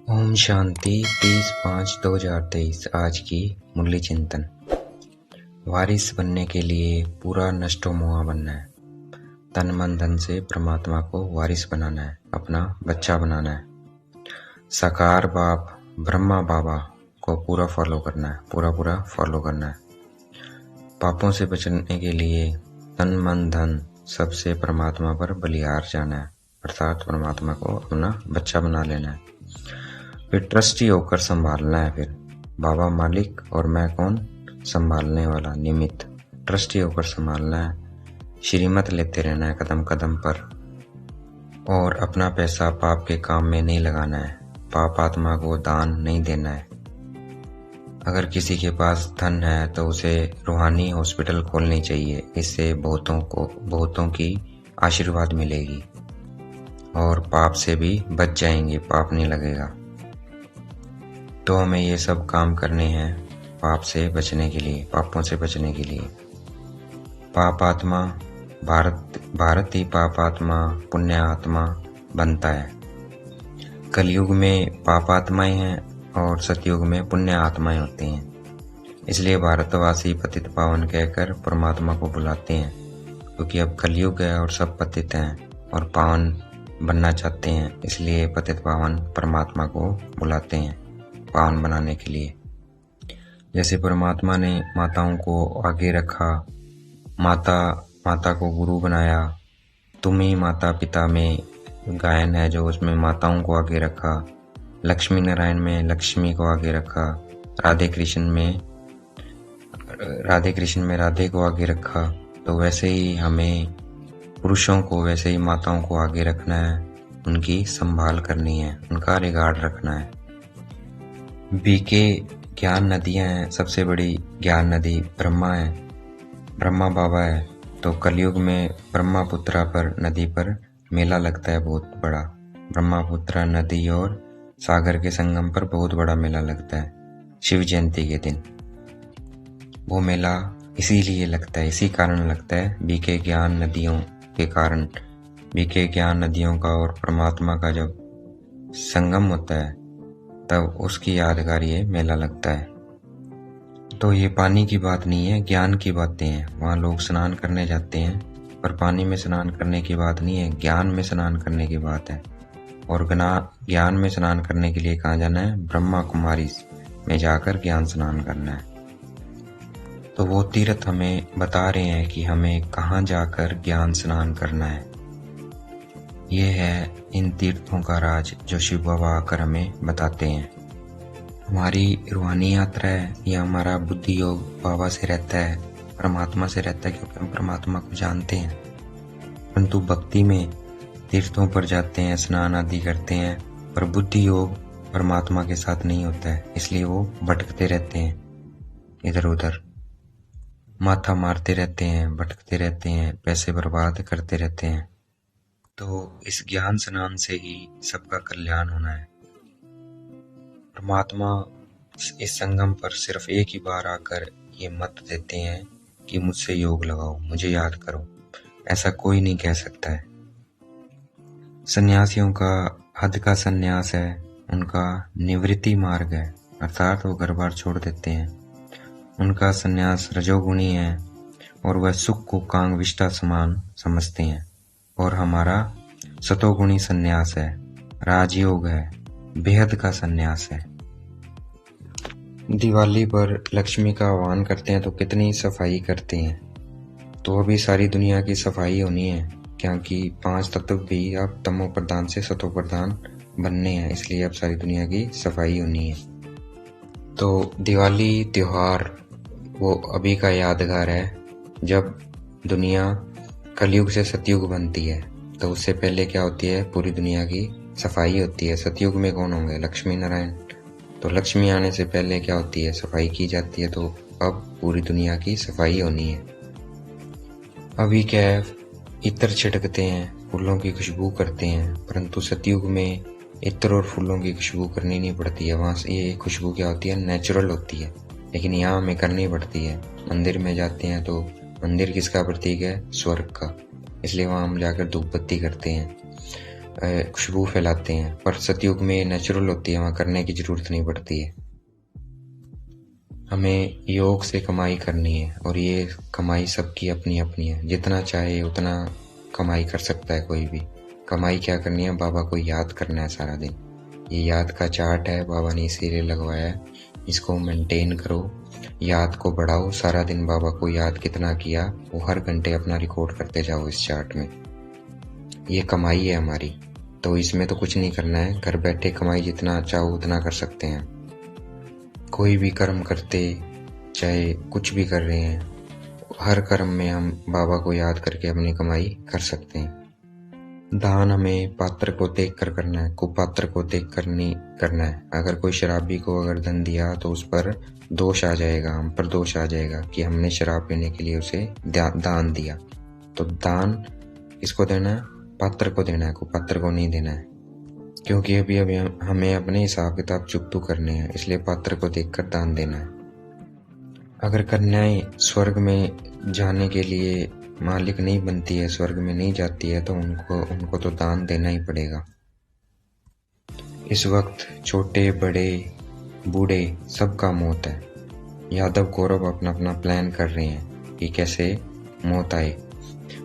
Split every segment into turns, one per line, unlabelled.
ओम शांति 30/5/2023। आज की मुरली चिंतन। वारिस बनने के लिए पूरा नष्टो मोहा बनना है। तन मन धन से परमात्मा को वारिस बनाना है, अपना बच्चा बनाना है। साकार बाप ब्रह्मा बाबा को पूरा फॉलो करना है, पूरा फॉलो करना है। पापों से बचने के लिए तन मन धन सबसे परमात्मा पर बलिहार जाना है, अर्थात परमात्मा को अपना बच्चा बना लेना है। फिर ट्रस्टी होकर संभालना है। फिर बाबा मालिक और मैं कौन, संभालने वाला, निमित्त। ट्रस्टी होकर संभालना है, श्रीमत लेते रहना है कदम कदम पर, और अपना पैसा पाप के काम में नहीं लगाना है। पाप आत्मा को दान नहीं देना है। अगर किसी के पास धन है तो उसे रूहानी हॉस्पिटल खोलनी चाहिए, इससे बहुतों की आशीर्वाद मिलेगी और पाप से भी बच जाएंगे, पाप नहीं लगेगा। तो हमें ये सब काम करने हैं पाप से बचने के लिए, पापों से बचने के लिए। पाप आत्मा भारत ही पाप आत्मा पुण्य आत्मा बनता है। कलयुग में पाप आत्माएं हैं और सतयुग में पुण्य आत्माएं होती हैं। इसलिए भारतवासी पतित पावन कहकर परमात्मा को बुलाते हैं, क्योंकि अब कलयुग है और सब पतित हैं और पावन बनना चाहते हैं। इसलिए पतित पावन परमात्मा को बुलाते हैं पावन बनाने के लिए। जैसे परमात्मा ने माताओं को आगे रखा, माता को गुरु बनाया। तुम ही माता पिता में गायन है जो उसमें माताओं को आगे रखा। लक्ष्मी नारायण में लक्ष्मी को आगे रखा। राधे कृष्ण में राधे को आगे रखा। तो वैसे ही हमें पुरुषों को, वैसे ही माताओं को आगे रखना है, उनकी संभाल करनी है, उनका रिगार्ड रखना है। बीके ज्ञान नदियां हैं, सबसे बड़ी ज्ञान नदी ब्रह्मा है, ब्रह्मा बाबा है। तो कलयुग में ब्रह्मपुत्रा पर नदी पर मेला लगता है बहुत बड़ा। ब्रह्मपुत्रा नदी और सागर के संगम पर बहुत बड़ा मेला लगता है शिव जयंती के दिन। वो मेला इसीलिए लगता है, इसी कारण लगता है, बीके ज्ञान नदियों के कारण। बीके ज्ञान नदियों का और परमात्मा का जब संगम होता है तब उसकी यादगार ये मेला लगता है। तो ये पानी की बात नहीं है, ज्ञान की बातें हैं। वहाँ लोग स्नान करने जाते हैं, पर पानी में स्नान करने की बात नहीं है, ज्ञान में स्नान करने की बात है। और ज्ञान में स्नान करने के लिए कहाँ जाना है? ब्रह्मा कुमारी में जाकर ज्ञान स्नान करना है। तो वो तीर्थ हमें बता रहे हैं कि हमें कहाँ जाकर ज्ञान स्नान करना है। ये है इन तीर्थों का राज जो शिव बाबा आकर हमें बताते हैं। हमारी रूहानी यात्रा है, या हमारा बुद्धि योग बाबा से रहता है, परमात्मा से रहता है, क्योंकि हम परमात्मा को जानते हैं। परंतु भक्ति में तीर्थों पर जाते हैं, स्नान आदि करते हैं, पर बुद्धि योग परमात्मा के साथ नहीं होता है। इसलिए वो भटकते रहते हैं, इधर उधर माथा मारते रहते हैं, भटकते रहते हैं, पैसे बर्बाद करते रहते हैं। तो इस ज्ञान स्नान से ही सबका कल्याण होना है। परमात्मा इस संगम पर सिर्फ एक ही बार आकर ये मत देते हैं कि मुझसे योग लगाओ, मुझे याद करो। ऐसा कोई नहीं कह सकता है। सन्यासियों का हद का सन्यास है, उनका निवृत्ति मार्ग है, अर्थात वो घर बार छोड़ देते हैं। उनका सन्यास रजोगुणी है और वह सुख को कांग विष्टा समान समझते हैं। और हमारा सतोगुणी सन्यास है, राजयोग है, बेहद का सन्यास है। दिवाली पर लक्ष्मी का आह्वान करते हैं तो कितनी सफाई करते हैं। तो अभी सारी दुनिया की सफाई होनी है, क्योंकि 5 तत्व भी अब तमो प्रधान से सतो प्रधान बनने हैं। इसलिए अब सारी दुनिया की सफाई होनी है। तो दिवाली त्योहार वो अभी का यादगार है, जब दुनिया कलयुग से सतयुग बनती है। तो उससे पहले क्या होती है? पूरी दुनिया की सफाई होती है। सतयुग में कौन होंगे? लक्ष्मी नारायण। तो लक्ष्मी आने से पहले क्या होती है? सफाई की जाती है। तो अब पूरी दुनिया की सफाई होनी है। अभी क्या है, इत्र छिड़कते हैं, फूलों की खुशबू करते हैं, परंतु सतयुग में इत्र और फूलों की खुशबू करनी नहीं पड़ती है। वहाँ से ये खुशबू क्या होती है? नेचुरल होती है। लेकिन यहाँ हमें करनी पड़ती है। मंदिर में जाते हैं तो मंदिर किसका प्रतीक है? स्वर्ग का। इसलिए वहाँ हम जाकर धूप बत्ती करते हैं। खुशबू फैलाते हैं, पर सतयुग में नेचुरल होती है, वहाँ करने की ज़रूरत नहीं पड़ती है। हमें योग से कमाई करनी है और ये कमाई सबकी अपनी अपनी है। जितना चाहे उतना कमाई कर सकता है कोई भी। कमाई क्या करनी है? बाबा को याद करना है सारा दिन। ये याद का चार्ट है, बाबा ने इसीलिए लगवाया है। इसको मेंटेन करो, याद को बढ़ाओ। सारा दिन बाबा को याद कितना किया वो हर घंटे अपना रिकॉर्ड करते जाओ इस चार्ट में। ये कमाई है हमारी, तो इसमें तो कुछ नहीं करना है। घर बैठे कमाई जितना चाहो उतना कर सकते हैं। कोई भी कर्म करते, चाहे कुछ भी कर रहे हैं, हर कर्म में हम बाबा को याद करके अपनी कमाई कर सकते हैं। दान हमें पात्र को देख कर करना है, कुपात्र को देख कर नहीं करना है। अगर कोई शराबी को अगर धन दिया तो उस पर दोष आ जाएगा, हम पर दोष आ जाएगा कि हमने शराब पीने के लिए उसे दान दिया। तो दान किसको देना है? पात्र को देना है, कुपात्र को नहीं देना है। क्योंकि अभी हमें अपने हिसाब किताब चुकतू करने हैं, इसलिए पात्र को देखकर दान देना है। अगर कन्याएं स्वर्ग में जाने के लिए मालिक नहीं बनती है, स्वर्ग में नहीं जाती है, तो उनको तो दान देना ही पड़ेगा। इस वक्त छोटे बड़े बूढ़े सबका मौत है। यादव कौरव अपना अपना प्लान कर रहे हैं कि कैसे मौत आए,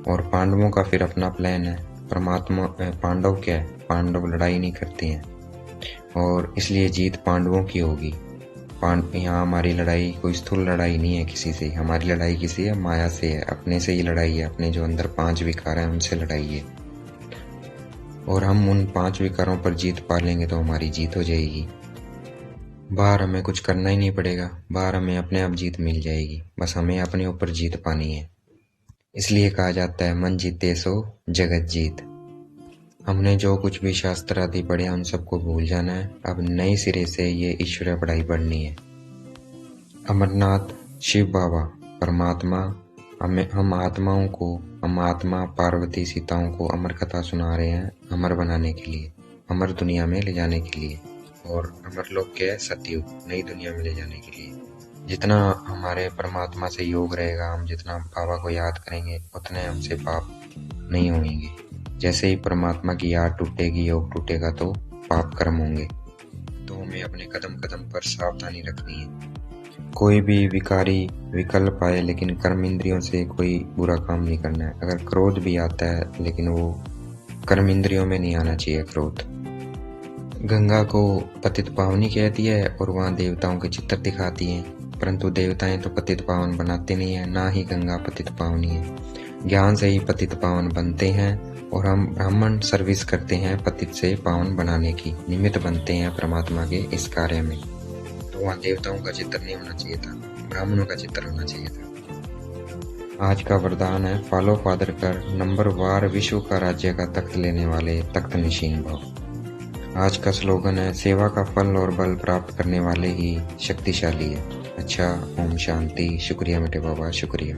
और पांडवों का फिर अपना प्लान है। परमात्मा पांडव क्या है? पांडव लड़ाई नहीं करते हैं और इसलिए जीत पांडवों की होगी। यहाँ हमारी लड़ाई कोई स्थूल लड़ाई नहीं है किसी से, हमारी लड़ाई किसी है? माया से है, अपने से ही लड़ाई है। अपने जो अंदर 5 विकार हैं उनसे लड़ाई है, और हम उन 5 विकारों पर जीत पा लेंगे तो हमारी जीत हो जाएगी। बाहर हमें कुछ करना ही नहीं पड़ेगा, बाहर हमें अपने आप जीत मिल जाएगी। बस हमें अपने ऊपर जीत पानी है। इसलिए कहा जाता है मन जीते सो जगत जीत। हमने जो कुछ भी शास्त्र आदि पढ़े उन सबको भूल जाना है। अब नए सिरे से ये ईश्वरीय पढ़ाई पढ़नी है। अमरनाथ शिव बाबा परमात्मा हम आत्मा पार्वती सीताओं को अमर कथा सुना रहे हैं, अमर बनाने के लिए, अमर दुनिया में ले जाने के लिए। और अमर लोक क्या है? सतयुग, नई दुनिया में ले जाने के लिए। जितना हमारे परमात्मा से योग रहेगा, हम जितना बाबा को याद करेंगे, उतने हमसे पाप नहीं होंगे। जैसे ही परमात्मा की याद टूटेगी, योग टूटेगा, तो पाप कर्म होंगे। तो हमें अपने कदम कदम पर सावधानी रखनी है। कोई भी विकारी विकल्प आए, लेकिन कर्म इंद्रियों से कोई बुरा काम नहीं करना है। अगर क्रोध भी आता है, लेकिन वो कर्म इंद्रियों में नहीं आना चाहिए क्रोध। गंगा को पतित पावनी कहती है और वहाँ देवताओं के चित्र दिखाती हैं, परंतु देवताएं तो पतित पावन बनाते नहीं है, ना ही गंगा पतित पावनी है। ज्ञान से ही पतित पावन बनते हैं, और हम ब्राह्मण सर्विस करते हैं पतित से पावन बनाने की, निमित्त बनते हैं परमात्मा के इस कार्य में। तो वहाँ देवताओं का चित्र नहीं होना चाहिए था, ब्राह्मणों का चित्र होना चाहिए था। आज का वरदान है फॉलो फादर कर, नंबर वार विश्व का राज्य का तख्त लेने वाले तख्त निशीन भव। आज का स्लोगन है सेवा का फल और बल प्राप्त करने वाले ही शक्तिशाली है। अच्छा, ओम शांति। शुक्रिया मेरे बाबा, शुक्रिया।